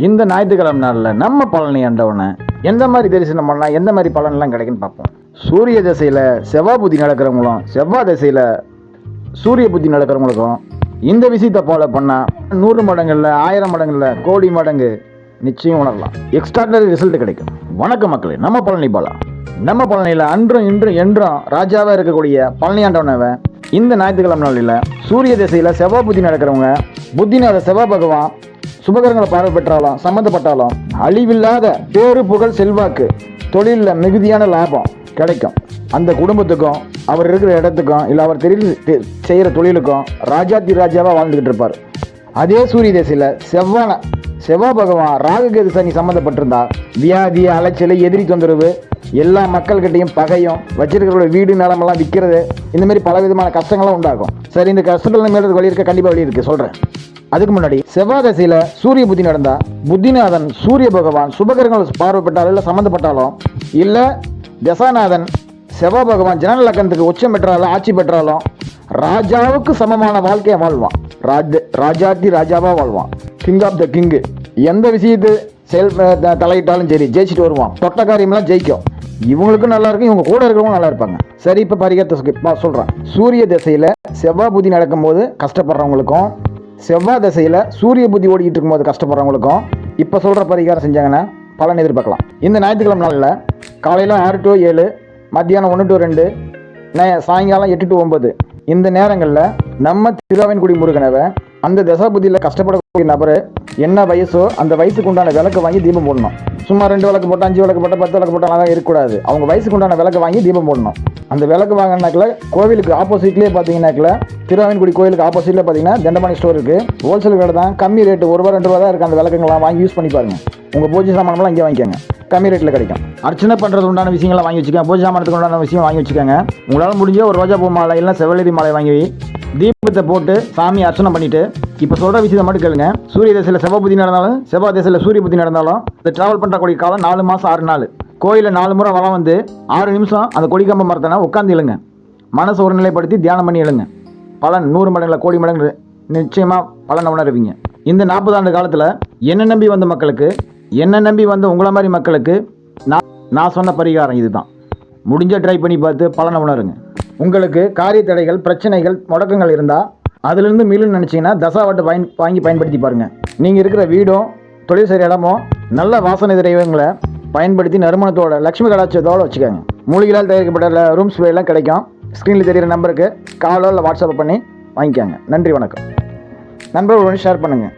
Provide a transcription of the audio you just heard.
இந்த ஞாயிற்றுக்கிழமை நாளில் நம்ம பழனி ஆண்டவனை எந்த மாதிரி தரிசனம் பண்ணலாம், எந்த மாதிரி பலன்லாம் கிடைக்குன்னு பார்ப்போம். சூரிய திசையில் செவ்வாய் புத்தி நடக்கிறவங்களும் செவ்வாய் திசையில் சூரிய புத்தி நடக்கிறவங்களுக்கும் இந்த விஷயத்தை ஃபாலோ பண்ணால் 100 மடங்குல 1000 மடங்குல கோடி மடங்கு நிச்சயம் உணரலாம். எக்ஸ்ட்ராடனரி ரிசல்ட் கிடைக்கும். வணக்கம் மக்களே, நம்ம பழனி பாலா. நம்ம பழனியில் அன்றும் இன்றும் என்றும் ராஜாவாக இருக்கக்கூடிய பழனி ஆண்டவனை இந்த ஞாயிற்றுக்கிழமை நாளில் சூரிய திசையில் செவ்வாய் புத்தி நடக்கிறவங்க புத்தினாத செவ்வாய் பகவான் சுபகரங்களை பார்வை பெற்றாலும் சம்மந்தப்பட்டாலும் அழிவில்லாத பேரு புகழ் செல்வாக்கு தொழிலில் மிகுதியான லாபம் கிடைக்கும். அந்த குடும்பத்துக்கும் அவர் இருக்கிற இடத்துக்கும் இல்லை அவர் செய்கிற தொழிலுக்கும் ராஜாதி ராஜாவாக வாழ்ந்துக்கிட்டு இருப்பார். அதே சூரிய திசையில் செவ்வாய் பகவான் ராகுகேது சனி சம்மந்தப்பட்டிருந்தா வியாதி, அலைச்சல், எதிரி தொந்தரவு, எல்லா மக்கள்கிட்டையும் பகையும், வச்சிருக்கிற வீடு நிலமெல்லாம் விற்கிறது, இந்த மாதிரி பல விதமான கஷ்டங்களும் உண்டாகும். சரி, இந்த கஷ்டங்கள் மேலே வழி இருக்க, கண்டிப்பாக வழி இருக்குது, சொல்கிறேன். அதுக்கு முன்னாடி செவ்வாய் திசையில் சூரிய புத்தி நடந்தா புத்திநாதன் சூரிய பகவான் சுபகரங்கள் பார்வைப்பட்டாலும் இல்லை சம்மந்தப்பட்டாலும் இல்லை தசாநாதன் செவ்வாய் பகவான் ஜனன லக்கணத்துக்கு உச்சம் பெற்றாலும் ஆட்சி பெற்றாலும் ராஜாவுக்கு சமமான வாழ்க்கையை வாழ்வான். ராஜாதி ராஜாவாக வாழ்வான். King of the king. எந்த விஷயத்து தலையிட்டாலும் சரி ஜெயிச்சுட்டு வருவான். தொட்ட காரியம்லாம் ஜெயிக்கும். இவங்களுக்கும் நல்லா இருக்கும், இவங்க கூட இருக்கிறவங்க நல்லா இருப்பாங்க. சரி, இப்போ பரிகாரத்தை சொல்கிறேன். சூரிய திசையில் செவ்வாய் புத்தி நடக்கும்போது கஷ்டப்படுறவங்களுக்கும் செவ்வாய் திசையில் சூரிய புத்தி ஓடிக்கிட்டு இருக்கும்போது கஷ்டப்படுறவங்களுக்கும் இப்போ சொல்கிற பரிகாரம் செஞ்சாங்கன்னா பலன் எதிர்பார்க்கலாம். இந்த ஞாயிற்றுக்கிழமை நாளில் காலையில் 6 to 7, மத்தியானம் 1 to 2, சாயங்காலம் 8 to 9 இந்த நேரங்களில் நம்ம திருவாவின்குடி முருகனவை அந்த தசாபுத்தியில் கஷ்டப்படக்கூடிய நபர் என்ன வயசோ அந்த வயசுக்கு உண்டான விளக்கு வாங்கி தீபம் போடணும். சும்மா 2 விளக்கு போட்டால் 5 விளக்கு போட்டால் 10 விளக்கு போட்டால் அதான் இருக்கக்கூடாது. அவங்க வயசுக்கு உண்டான விளக்கு வாங்கி தீபம் போடணும். அந்த விளக்கு வாங்கினாக்கில் கோவிலுக்கு ஆப்போசிட்லேயே பார்த்தீங்கன்னாக்கில் திருவாவின்குடி கோவிலுக்கு ஆப்போசிட்டில் பார்த்தீங்கன்னா தண்டபாணி ஸ்டோர் இருக்குது. ஹோல்சேல் கடை தான், கம்மி ரேட்டு, ₹1 ₹2 தான் இருக்குது. அந்த விளக்குங்களாம் வாங்கி யூஸ் பண்ணி பாருங்கள். உங்கள் பூஜை சாமானெலாம் இங்கே வாங்கிக்கோங்க, கம்மி ரேட்டில் கிடைக்கும். அர்ச்சனை பண்ணுறது உண்டான விஷயங்களை வாங்கி வச்சுக்கோங்க. பூஜை சாமானத்துக்கு உண்டான விஷயம் வாங்கி வச்சுக்கோங்க. உங்களால் முடிஞ்ச ஒரு ரோஜா பூ மாலை இல்லை செவ்வழி மாலை வாங்கி தீபத்தை போட்டு சாமி அர்ச்சனை பண்ணிவிட்டு இப்போ சொல்கிற விஷயத்தை மட்டும் கேளுங்க. சூரிய திசையில் செவ்வாய் புத்தி நடந்தாலும் செவ்வாய் திசையில் சூரிய புத்தி நடந்தாலும் இந்த ட்ராவல் பண்ணுறக்கூடிய காலம் 4 மாதம் 6 நாள். கோயிலில் 4 முறை வளம் வந்து 6 நிமிஷம் அந்த கொடிக்கம்ப மரத்தனை உட்காந்து எழுங்க. மனசை ஒருநிலைப்படுத்தி தியானம் பண்ணி எழுங்க. பலன் 100 மடங்குல கோடி மடங்கு நிச்சயமாக பலனை உணருவீங்க. இந்த 40 ஆண்டு காலத்தில் என்ன நம்பி வந்த மக்களுக்கு, என்ன நம்பி வந்த உங்களை மாதிரி மக்களுக்கு நான் சொன்ன பரிகாரம் இதுதான். முடிஞ்ச ட்ரை பண்ணி பார்த்து பலனை உணருங்க. உங்களுக்கு காரிய தடைகள், பிரச்சனைகள், முடக்கங்கள் இருந்தால் அதிலிருந்து மீளுன்னு நினச்சிங்கன்னா தசாவட்டை வாங்கி பயன்படுத்தி பாருங்கள். நீங்கள் இருக்கிற வீடும் தொழில் செய்கிற இடமும் நல்ல வாசனை திரைவங்களை பயன்படுத்தி நறுமணத்தோட லட்சுமி கடாட்சத்தோடு வச்சுக்கோங்க. மூலிகளால் தயாரிக்கப்பட்ட ரூம் ஸ்ப்ரேலாம் கிடைக்கும். ஸ்க்ரீனில் தெரிகிற நம்பருக்கு காலோ இல்லை வாட்ஸ்அப் பண்ணி வாங்கிக்கோங்க. நன்றி, வணக்கம். நண்பர்களுடன் ஷேர் பண்ணுங்கள்.